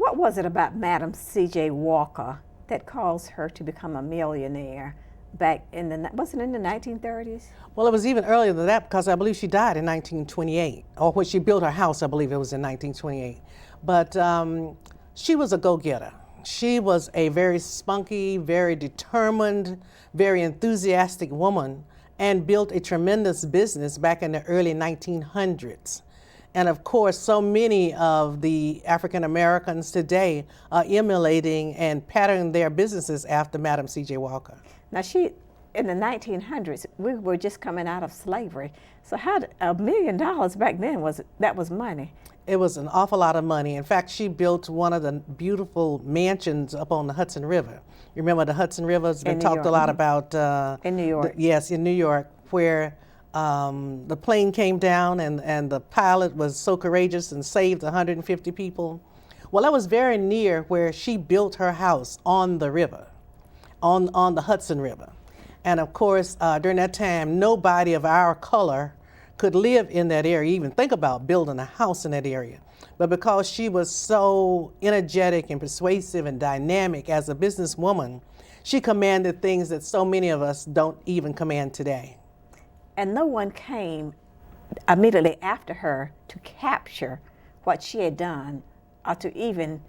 what was it about Madam C.J. Walker that caused her to become a millionaire back in the, wasn't it in the 1930s? Well, it was even earlier than that because I believe she died in 1928, or when she built her house, I believe it was in 1928. But she was a go-getter. She was a very spunky, very determined, very enthusiastic woman and built a tremendous business back in the early 1900s. And of course, so many of the African Americans today are emulating and patterning their businesses after Madam C.J. Walker. Now in the 1900s, we were just coming out of slavery. So how did $1 million back then that was money? It was an awful lot of money. In fact, she built one of the beautiful mansions up on the Hudson River. You remember the Hudson River has been talked a lot about. In New York. Yes, in New York, where the plane came down and the pilot was so courageous and saved 150 people. Well, that was very near where she built her house on the river, on the Hudson River. And of course, during that time, nobody of our color could live in that area, even think about building a house in that area. But because she was so energetic and persuasive and dynamic as a businesswoman, she commanded things that so many of us don't even command today. And no one came immediately after her to capture what she had done or to even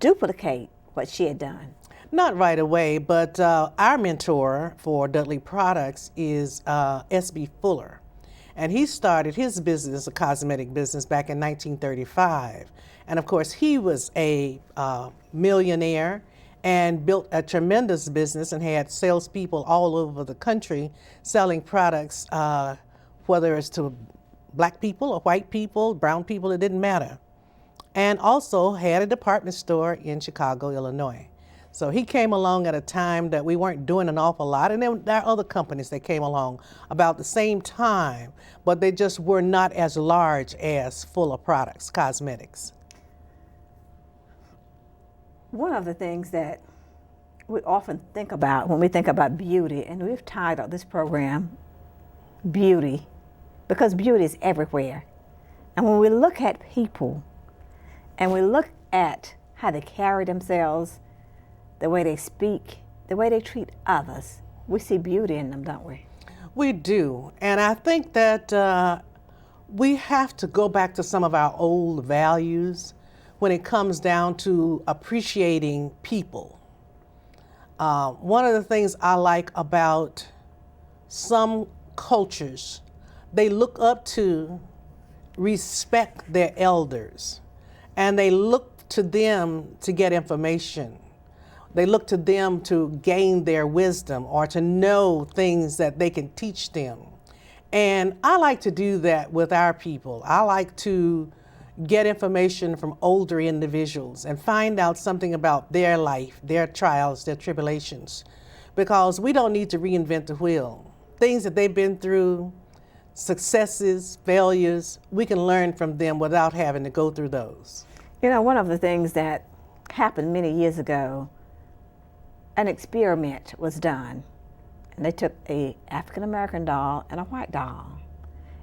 duplicate what she had done. Not right away, but our mentor for Dudley Products is S.B. Fuller. And he started his business, a cosmetic business, back in 1935. And of course, he was a millionaire and built a tremendous business and had salespeople all over the country selling products, whether it's to black people or white people, brown people, it didn't matter. And also had a department store in Chicago, Illinois. So he came along at a time that we weren't doing an awful lot, and then there are other companies that came along about the same time, but they just were not as large as Fuller Products, cosmetics. One of the things that we often think about when we think about beauty, and we've titled this program Beauty, because beauty is everywhere. And when we look at people and we look at how they carry themselves, the way they speak, the way they treat others, we see beauty in them, don't we? We do. And I think that we have to go back to some of our old values when it comes down to appreciating people. One of the things I like about some cultures, they look up to, respect their elders, and they look to them to get information. They look to them to gain their wisdom or to know things that they can teach them. And I like to do that with our people. I like to get information from older individuals and find out something about their life, their trials, their tribulations, because we don't need to reinvent the wheel. Things that they've been through, successes, failures, we can learn from them without having to go through those. You know, one of the things that happened many years ago, an experiment was done, and they took a African American doll and a white doll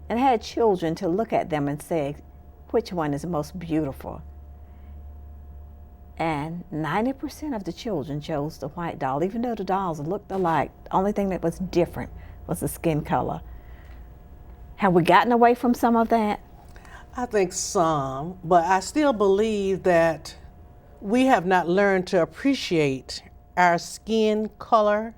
and had children to look at them and say, which one is most beautiful? And 90% of the children chose the white doll, even though the dolls looked alike. The only thing that was different was the skin color. Have we gotten away from some of that? I think some, but I still believe that we have not learned to appreciate our skin color,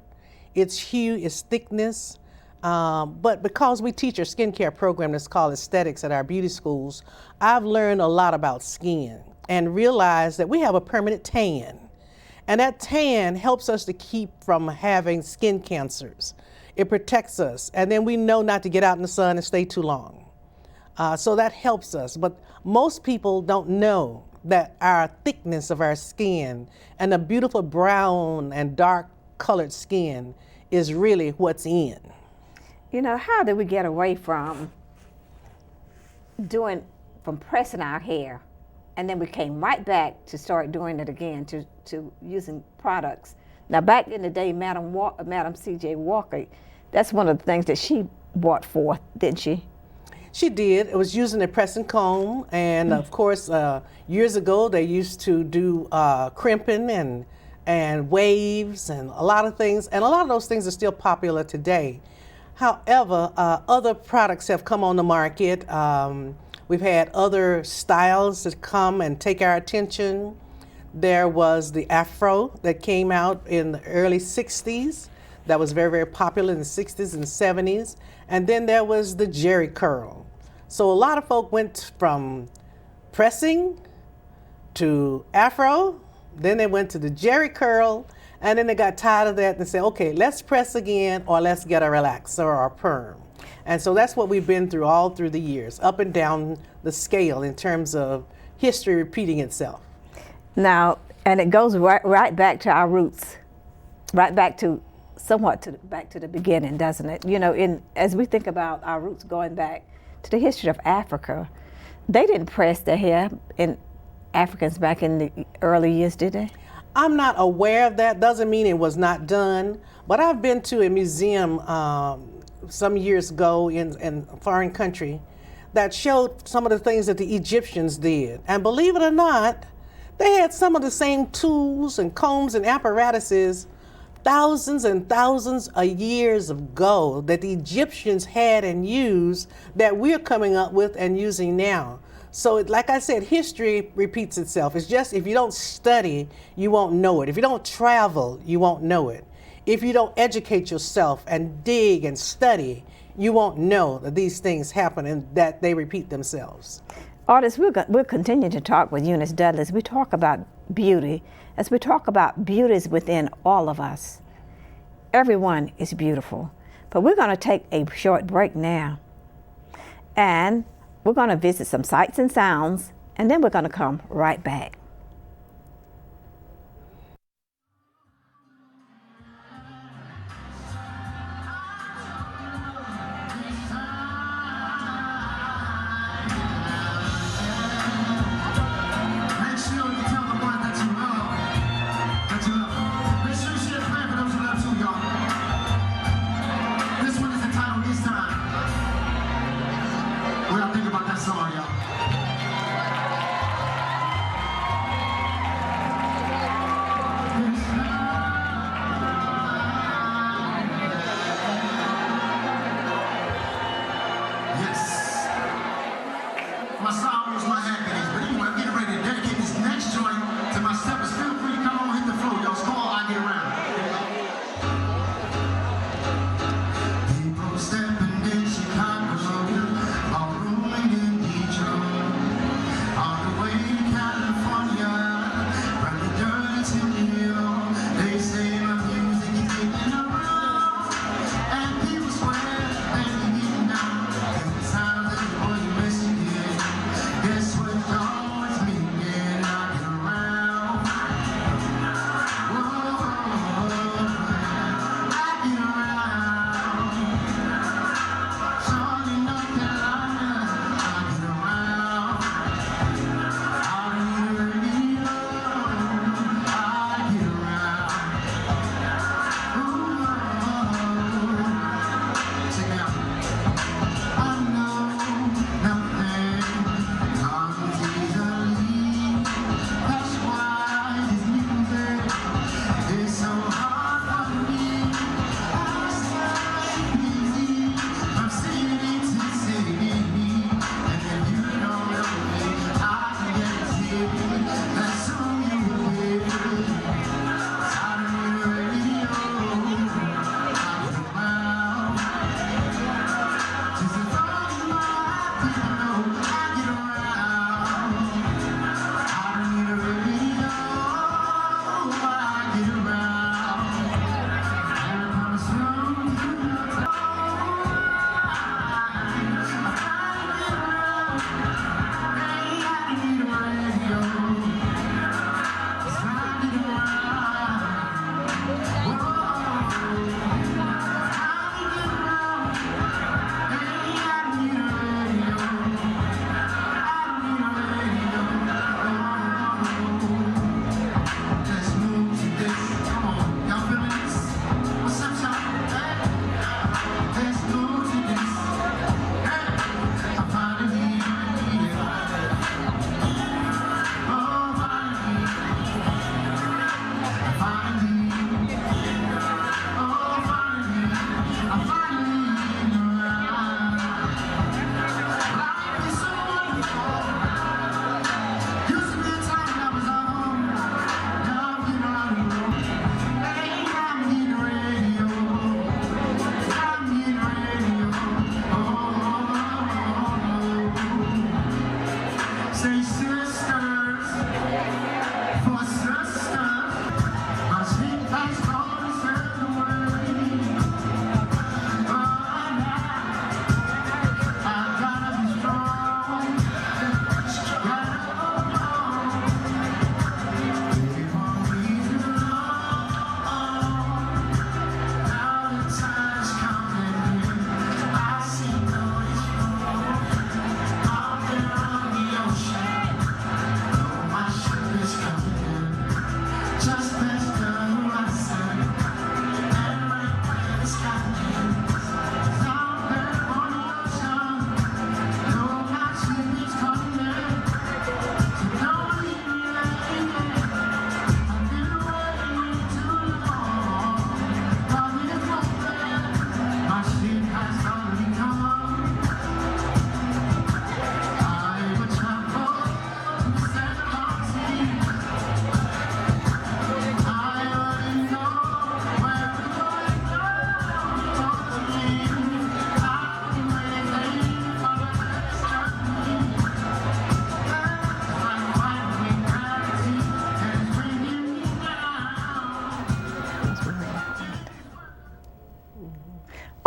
its hue, its thickness. But because we teach a skincare program that's called aesthetics at our beauty schools, I've learned a lot about skin and realized that we have a permanent tan. And that tan helps us to keep from having skin cancers. It protects us, and then we know not to get out in the sun and stay too long. So that helps us. But most people don't know that our thickness of our skin and the beautiful brown and dark colored skin is really what's in. You know, how do we get away from pressing our hair, and then we came right back to start doing it again, to using products? Now, back in the day, Madam C.J. Walker, that's one of the things that she brought forth, didn't she? She did. It was using a press and comb, and of course, years ago they used to do crimping and waves and a lot of things, and a lot of those things are still popular today. However, other products have come on the market. We've had other styles that come and take our attention. There was the Afro that came out in the early 60s. That was very, very popular in the 60s and 70s. And then there was the Jerry curl. So a lot of folk went from pressing to Afro, then they went to the Jerry curl, and then they got tired of that and said, okay, let's press again, or let's get a relaxer or a perm. And so that's what we've been through all through the years, up and down the scale in terms of history repeating itself. Now, and it goes right back to our roots, right back to back to the beginning, doesn't it? You know, as we think about our roots going back to the history of Africa, they didn't press their hair in Africans back in the early years, did they? I'm not aware of that. Doesn't mean it was not done. But I've been to a museum some years ago in a foreign country that showed some of the things that the Egyptians did. And believe it or not, they had some of the same tools and combs and apparatuses thousands and thousands of years ago that the Egyptians had and used that we're coming up with and using now. So like I said, history repeats itself. It's just if you don't study, you won't know it. If you don't travel, you won't know it. If you don't educate yourself and dig and study, you won't know that these things happen and that they repeat themselves. Artists, we'll continue to talk with Eunice Dudley as we talk about beauty, as we talk about beauties within all of us. Everyone is beautiful. But we're going to take a short break now. And we're going to visit some sights and sounds, and then we're going to come right back.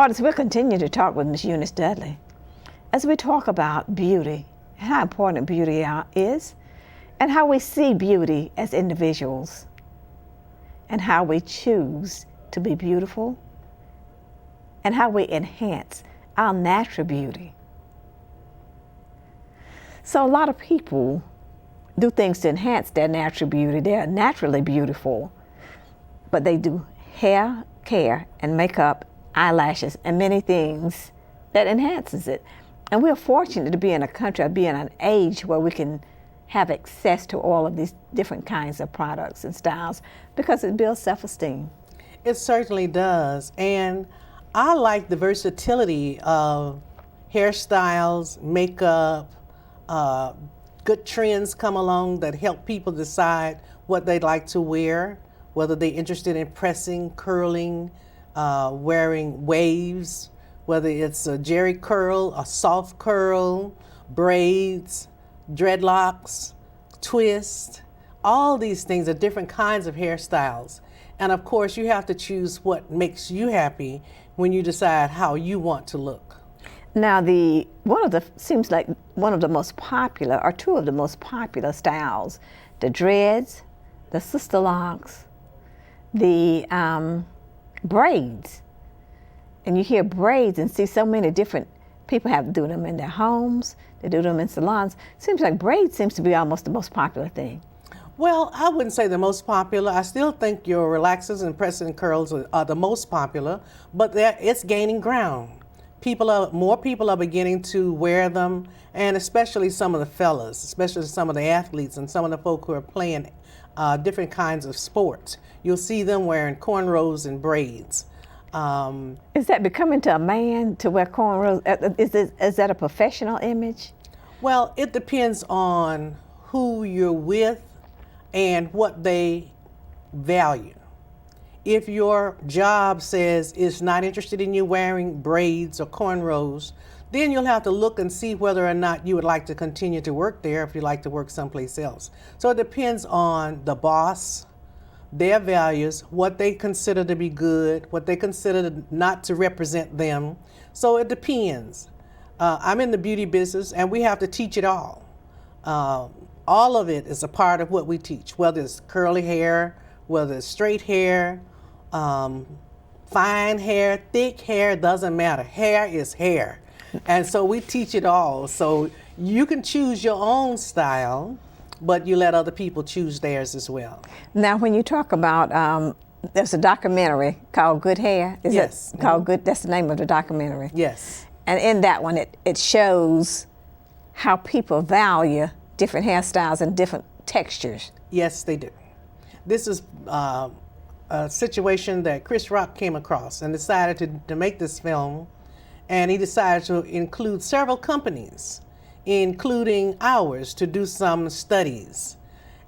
Artists, we'll continue to talk with Ms. Eunice Dudley as we talk about beauty, how important beauty is, and how we see beauty as individuals, and how we choose to be beautiful, and how we enhance our natural beauty. So a lot of people do things to enhance their natural beauty. They're naturally beautiful, but they do hair care and makeup, eyelashes, and many things that enhances it. And we're fortunate to be in a country, be in an age where we can have access to all of these different kinds of products and styles because it builds self-esteem. It certainly does. And I like the versatility of hairstyles, makeup, good trends come along that help people decide what they'd like to wear, whether they're interested in pressing, curling, wearing waves, whether it's a jerry curl, a soft curl, braids, dreadlocks, twist. All these things are different kinds of hairstyles. And of course, you have to choose what makes you happy when you decide how you want to look. Now, seems like one of the most popular, or two of the most popular styles, the dreads, the sister locks, the braids. And you hear braids and see so many different people have to do them in their homes, they do them in salons. Seems like braids seems to be almost the most popular thing. Well, I wouldn't say the most popular. I still think your relaxers and pressing curls are the most popular, but it's gaining ground. More people are beginning to wear them, and especially some of the fellas, especially some of the athletes and some of the folk who are playing different kinds of sports. You'll see them wearing cornrows and braids. Is that becoming to a man to wear cornrows? Is that a professional image? Well, it depends on who you're with and what they value. If your job says it's not interested in you wearing braids or cornrows, then you'll have to look and see whether or not you would like to continue to work there if you'd like to work someplace else. So it depends on the boss, their values, what they consider to be good, what they consider not to represent them. So it depends. I'm in the beauty business and we have to teach it all. All of it is a part of what we teach, whether it's curly hair, whether it's straight hair, fine hair, thick hair, doesn't matter. Hair is hair. And so we teach it all. So you can choose your own style, but you let other people choose theirs as well. Now, when you talk about, there's a documentary called Good Hair. Is Yes. it called Good? That's the name of the documentary. Yes. And in that one, it shows how people value different hairstyles and different textures. Yes, they do. This is a situation that Chris Rock came across and decided to make this film. And he decided to include several companies, including ours, to do some studies.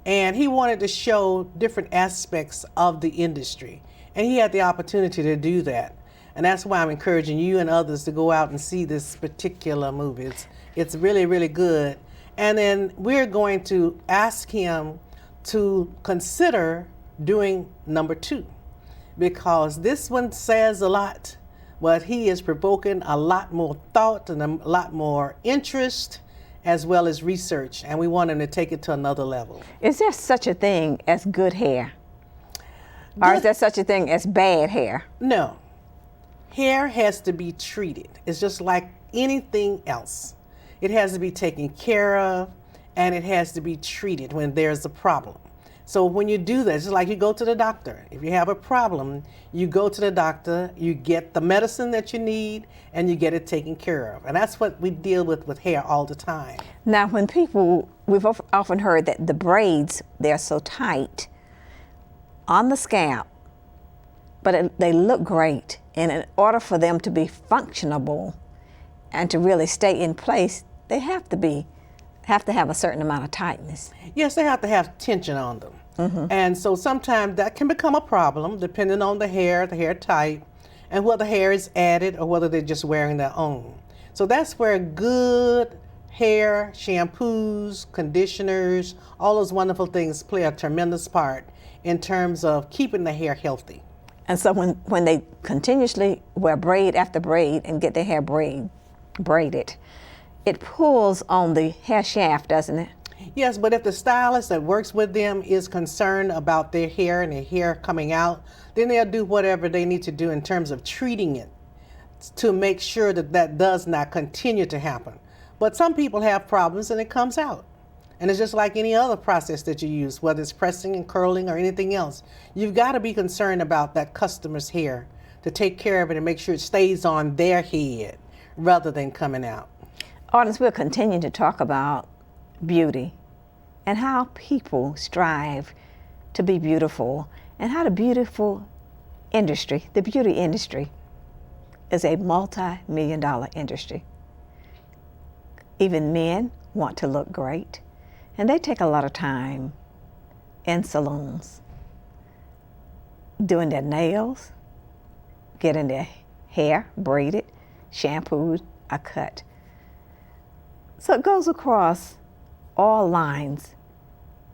And he wanted to show different aspects of the industry. And he had the opportunity to do that. And that's why I'm encouraging you and others to go out and see this particular movie. It's really, really good. And then we're going to ask him to consider doing number 2, because this one says a lot, but he is provoking a lot more thought and a lot more interest as well as research, and we want him to take it to another level. Is there such a thing as good hair? Or is there such a thing as bad hair? No. Hair has to be treated. It's just like anything else. It has to be taken care of, and it has to be treated when there's a problem. So when you do this, it's like you go to the doctor. If you have a problem, you go to the doctor, you get the medicine that you need, and you get it taken care of. And that's what we deal with hair all the time. Now, we've often heard that the braids, they're so tight on the scalp, but they look great. And in order for them to be functionable and to really stay in place, they have to have a certain amount of tightness. Yes, they have to have tension on them. Mm-hmm. And so sometimes that can become a problem depending on the hair type, and whether hair is added or whether they're just wearing their own. So that's where good hair, shampoos, conditioners, all those wonderful things play a tremendous part in terms of keeping the hair healthy. And so when they continuously wear braid after braid and get their hair braided, it pulls on the hair shaft, doesn't it? Yes, but if the stylist that works with them is concerned about their hair and their hair coming out, then they'll do whatever they need to do in terms of treating it to make sure that that does not continue to happen. But some people have problems and it comes out. And it's just like any other process that you use, whether it's pressing and curling or anything else. You've got to be concerned about that customer's hair to take care of it and make sure it stays on their head rather than coming out. Audience, we'll continue to talk about beauty and how people strive to be beautiful and how the beauty industry is a multi-million-dollar industry. Even men want to look great, and they take a lot of time in salons doing their nails, getting their hair braided, shampooed, or cut. So it goes across all lines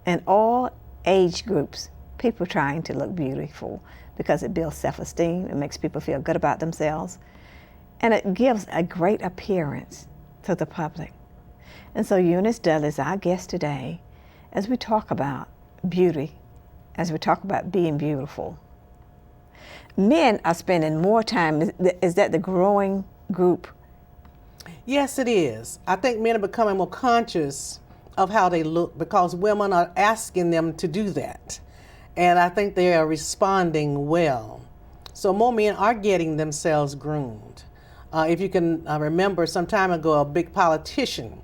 and all age groups, people trying to look beautiful because it builds self-esteem, it makes people feel good about themselves, and it gives a great appearance to the public. And so Eunice Dudley is our guest today as we talk about beauty, as we talk about being beautiful. Men are spending more time, is that the growing group? Yes, it is. I think men are becoming more conscious of how they look because women are asking them to do that. And I think they are responding well. So more men are getting themselves groomed. If you can remember, some time ago, a big politician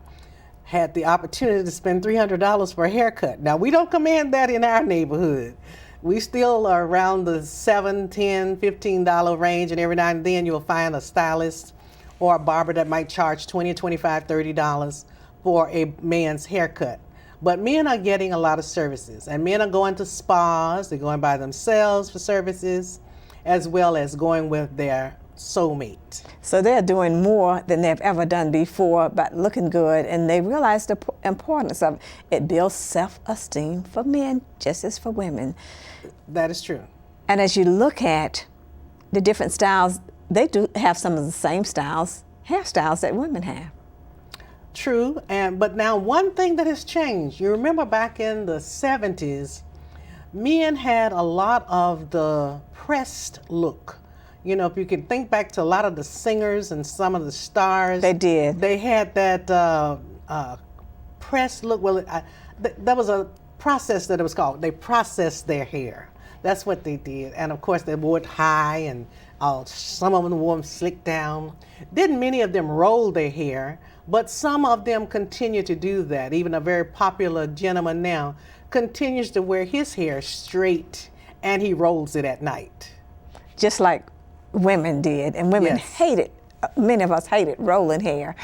had the opportunity to spend $300 for a haircut. Now, we don't command that in our neighborhood. We still are around the $7, $10, $15 range, and every now and then you'll find a stylist or a barber that might charge $20, $25, $30 for a man's haircut. But men are getting a lot of services, and men are going to spas, they're going by themselves for services, as well as going with their soulmate. So they're doing more than they've ever done before about looking good, and they realize the importance of it. It builds self-esteem for men just as for women. That is true. And as you look at the different styles, they do have some of the same styles, hairstyles that women have. True, but now one thing that has changed, you remember back in the 70s, men had a lot of the pressed look. You know, if you can think back to a lot of the singers and some of the stars. They did. They had that pressed look. Well, that was a process that it was called. They processed their hair. That's what they did. And of course, they wore it high, and some of them wore them slicked down. Didn't many of them roll their hair, but some of them continue to do that. Even a very popular gentleman now continues to wear his hair straight, and he rolls it at night. Just like women did, and women hated, many of us hated rolling hair,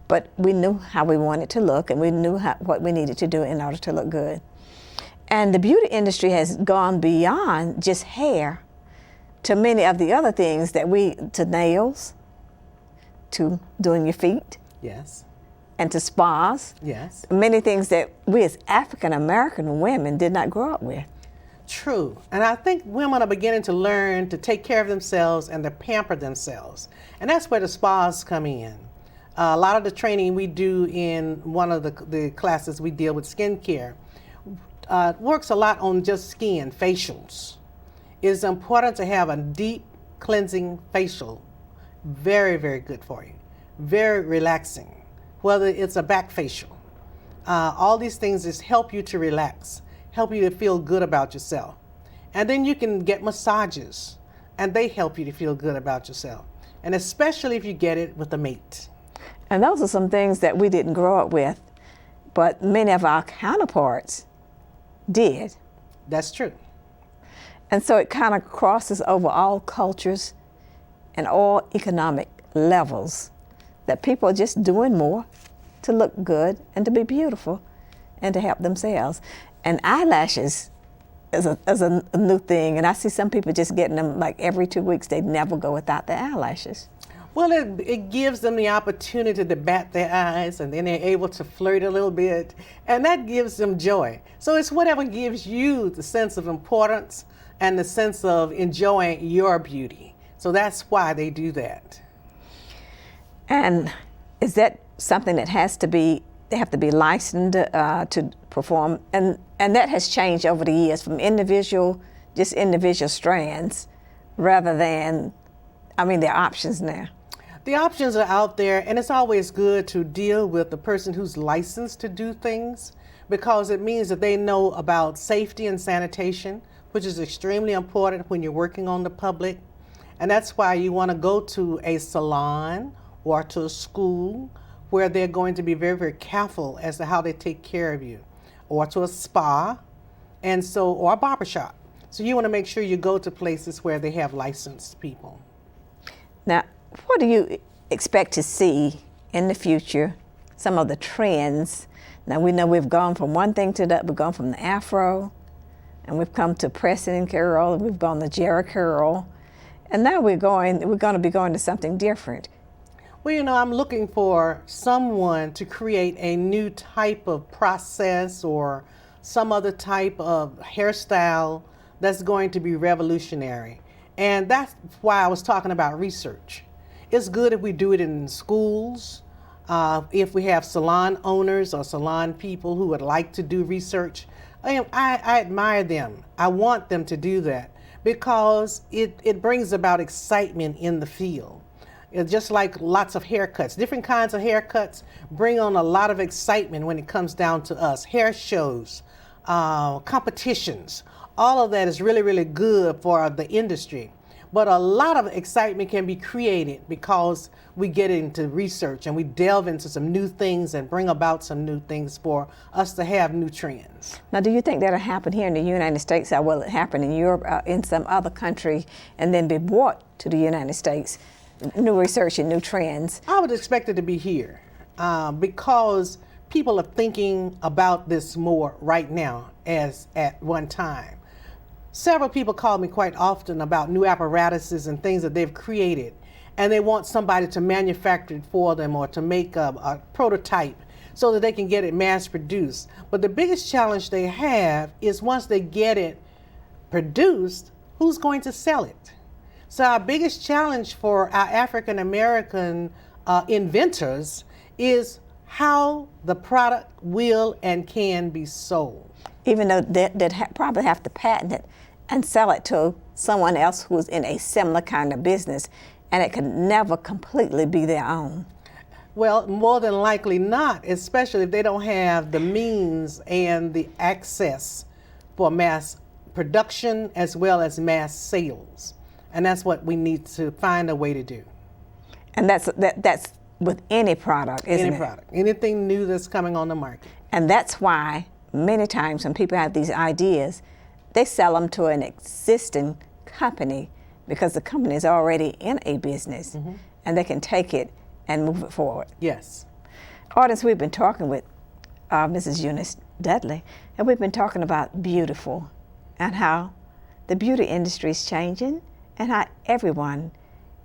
but we knew how we wanted to look, and we knew what we needed to do in order to look good. And the beauty industry has gone beyond just hair to many of the other things to nails, to doing your feet. Yes. And to spas. Yes. Many things that we as African American women did not grow up with. True. And I think women are beginning to learn to take care of themselves and to pamper themselves. And that's where the spas come in. A lot of the training we do in one of the classes we deal with skincare works a lot on just skin, facials. It's important to have a deep cleansing facial. Very, very good for you. Very relaxing. Whether it's a back facial. All these things just help you to relax, help you to feel good about yourself. And then you can get massages, and they help you to feel good about yourself. And especially if you get it with a mate. And those are some things that we didn't grow up with, but many of our counterparts did. That's true. And so it kind of crosses over all cultures and all economic levels, that people are just doing more to look good and to be beautiful and to help themselves. And eyelashes is a new thing, and I see some people just getting them like every 2 weeks. They never go without their eyelashes. Well, it gives them the opportunity to bat their eyes, and then they're able to flirt a little bit, and that gives them joy. So it's whatever gives you the sense of importance and the sense of enjoying your beauty. So that's why they do that. And is that something that they have to be licensed to perform? And that has changed over the years from individual strands rather than, there are options now. The options are out there, and it's always good to deal with the person who's licensed to do things, because it means that they know about safety and sanitation, which is extremely important when you're working on the public. And that's why you want to go to a salon or to a school where they're going to be very, very careful as to how they take care of you, or to a spa, or a barbershop. So you want to make sure you go to places where they have licensed people. Now, what do you expect to see in the future, some of the trends? Now, we know we've gone from one thing to that. We've gone from the Afro, and we've come to Preston curl, and we've gone to Jerry curl, and now we're going to be going to something different. Well, I'm looking for someone to create a new type of process or some other type of hairstyle that's going to be revolutionary. And that's why I was talking about research. It's good if we do it in schools, if we have salon owners or salon people who would like to do research. I admire them. I want them to do that because it brings about excitement in the field. It's just like lots of haircuts. Different kinds of haircuts bring on a lot of excitement when it comes down to us. Hair shows, competitions, all of that is really, really good for the industry. But a lot of excitement can be created because we get into research and we delve into some new things and bring about some new things for us to have new trends. Now, do you think that'll happen here in the United States, or will it happen in Europe, in some other country, and then be brought to the United States? New research and new trends. I would expect it to be here because people are thinking about this more right now as at one time. Several people call me quite often about new apparatuses and things that they've created, and they want somebody to manufacture it for them or to make a prototype so that they can get it mass produced. But the biggest challenge they have is once they get it produced, who's going to sell it? So our biggest challenge for our African American inventors is how the product will and can be sold. Even though they'd probably have to patent it and sell it to someone else who's in a similar kind of business, and it could never completely be their own. Well, more than likely not, especially if they don't have the means and the access for mass production as well as mass sales. And that's what we need to find a way to do. And that's with any product, isn't it? Any product, anything new that's coming on the market. And that's why many times when people have these ideas, they sell them to an existing company because the company is already in a business, and they can take it and move it forward. Yes. Audience, we've been talking with Mrs. Eunice Dudley, and we've been talking about beautiful and how the beauty industry is changing and how everyone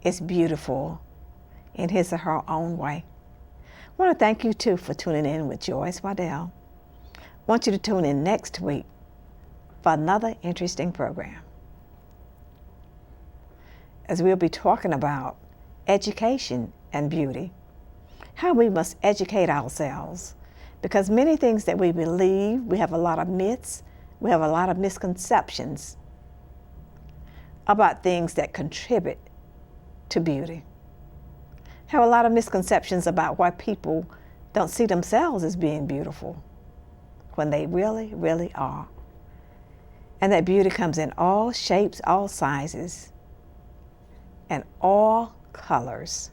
is beautiful in his or her own way. I want to thank you too for tuning in with Joyce Waddell. I want you to tune in next week for another interesting program, as we'll be talking about education and beauty, how we must educate ourselves, because many things that we believe, we have a lot of myths, we have a lot of misconceptions about things that contribute to beauty. Have a lot of misconceptions about why people don't see themselves as being beautiful when they really, really are. And that beauty comes in all shapes, all sizes, and all colors.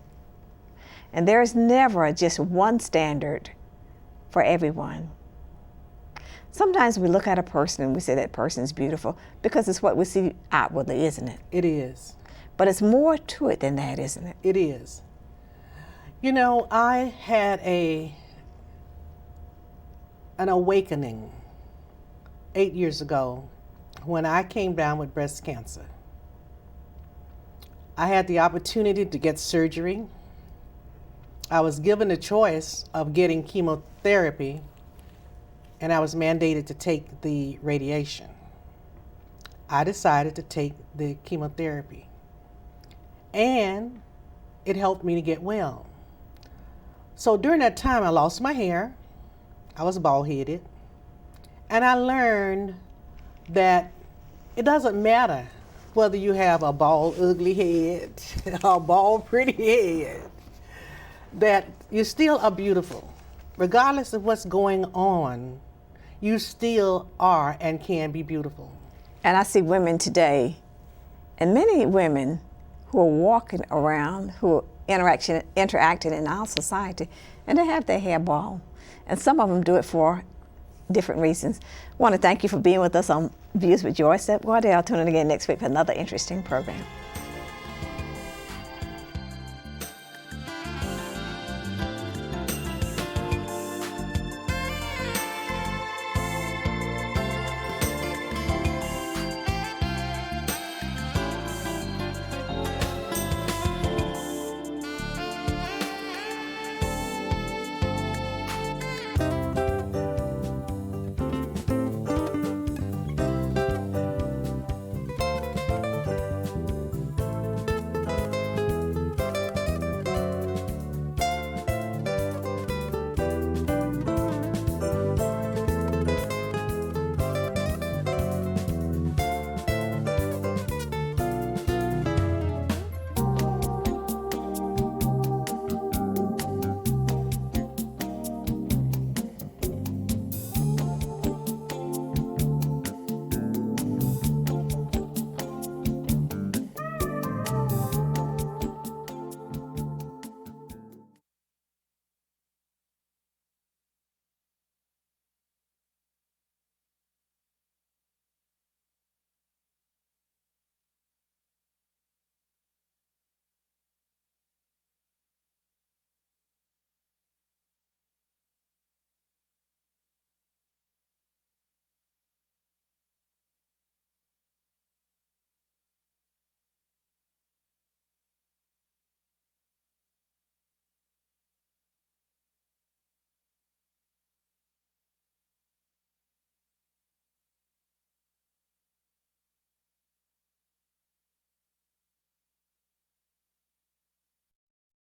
And there is never just one standard for everyone. Sometimes we look at a person and we say that person is beautiful because it's what we see outwardly, isn't it? It is. But it's more to it than that, isn't it? It is. You know, I had an awakening 8 years ago when I came down with breast cancer. I had the opportunity to get surgery. I was given a choice of getting chemotherapy, and I was mandated to take the radiation. I decided to take the chemotherapy. And it helped me to get well. So during that time, I lost my hair. I was bald-headed. And I learned that it doesn't matter whether you have a bald, ugly head or a bald, pretty head, that you still are beautiful. Regardless of what's going on, you still are and can be beautiful. And I see women today, and many women who are walking around, who are interacting in our society, and they have their hair bald. And some of them do it for different reasons. I want to thank you for being with us on Views with Joyce. Wardell, tune in again next week for another interesting program.